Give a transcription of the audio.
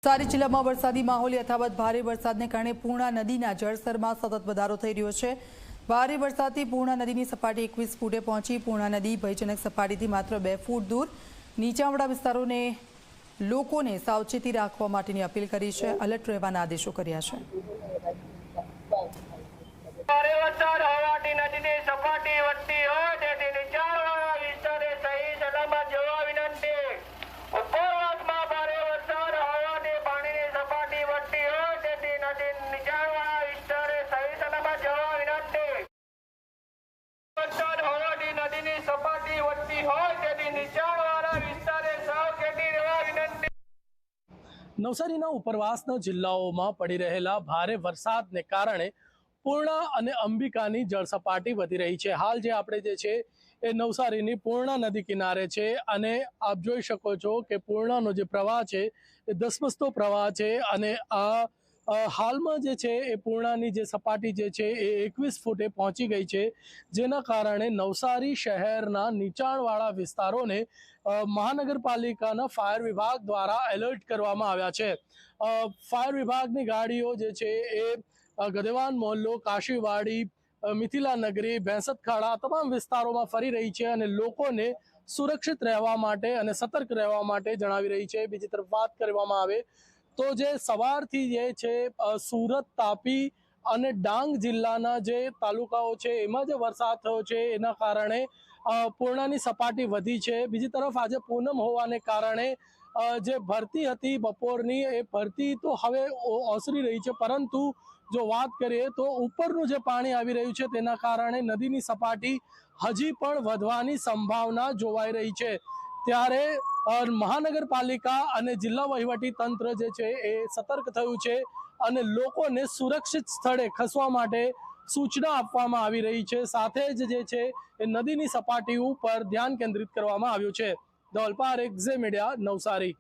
નવસારી જિલ્લામાં વરસાદી માહોલ યથાવત ભારે વરસાદને કારણે પૂર્ણા નદીના જળસ્તરમાં સતત વધારો થઈ રહ્યો છે। ભારે વરસાદથી પૂર્ણા નદીની સપાટી 21 ફૂટે પહોંચી। પૂર્ણા નદી ભયજનક સપાટીથી માત્ર 2 ફૂટ દૂર। નીચાણવાળા વિસ્તારોને લોકોને સાવચેતી રાખવા માટેની અપીલ કરી છે। એલર્ટ રહેવાના આદેશો કર્યા છે। ભારે વરસાદ હોવાથી નદીની સપાટી વધતી હોય તેથી નીચાણવાળા વિસ્તારે સહી સલામત જવા વિનંતી। ઉપરવાસમાં ભારે વરસાદ હોવાથી પાણીની સપાટી વધતી હોય તેથી નદી નીચાણવાળા વિસ્તારે સહી સલામત જવા વિનંતી। વરસાદ હોવાથી નદીની સપાટી વધતી હોય તેથી નીચાણવાળા વિસ્તારે સાવચેતી રહેવા વિનંતી। નવસારીના ઉપરવાસના જિલ્લાઓમાં પડી રહેલા ભારે વરસાદને કારણે પૂર્ણા અને અંબિકાની જળસપાટી વધી રહી છે। હાલ જે આપણે જે છે એ નવસારીની પૂર્ણા નદી કિનારે છે અને આપ જોઈ શકો છો કે પૂર્ણાનો જે પ્રવાહ છે એ ધસમસતો પ્રવાહ છે અને હાલમાં જે છે એ પૂર્ણાની જે સપાટી જે છે એ 21 ફૂટે પહોંચી ગઈ છે, જેના કારણે નવસારી શહેરના નીચાણવાળા વિસ્તારોને મહાનગરપાલિકાના ફાયર વિભાગ દ્વારા એલર્ટ કરવામાં આવ્યા છે। ફાયર વિભાગની ગાડીઓ જે છે એ ગદેવાન મોહલ્લો, કાશીવાડી, મિથિલા નગરી, ભેંસતખાડા તમામ વિસ્તારોમાં ફરી રહી છે અને લોકોને સુરક્ષિત રહેવા માટે અને સતર્ક રહેવા માટે જણાવી રહી છે। બીજી તરફ વાત કરવામાં આવે તો જે સવારથી જે છે સુરત, તાપી અને ડાંગ જિલ્લાના જે તાલુકાઓ છે એમાં જે વરસાદ થયો છે એના કારણે પૂર્ણાની સપાટી વધી છે। બીજી તરફ આજે પૂનમ હોવાને કારણે જે ભરતી હતી બપોરની એ ભરતી તો હવે ઓસરી રહી છે, પરંતુ જો વાત કરીએ તો ઉપરનું જે પાણી આવી રહ્યું છે તેના કારણે નદીની સપાટી હજી પણ વધવાની સંભાવના જોવાઈ રહી છે। ત્યારે મહાનગરપાલિકા અને જિલ્લા વહીવટી તંત્ર જે છે એ સતર્ક થયું છે અને લોકોને સુરક્ષિત સ્થળે ખસવા માટે સૂચના આપવામાં આવી રહી છે। સાથે જ જે છે એ નદીની સપાટી ઉપર ધ્યાન કેન્દ્રિત કરવામાં આવ્યું છે। ધવલ પારેખ, ઝી મીડિયા, નવસારી।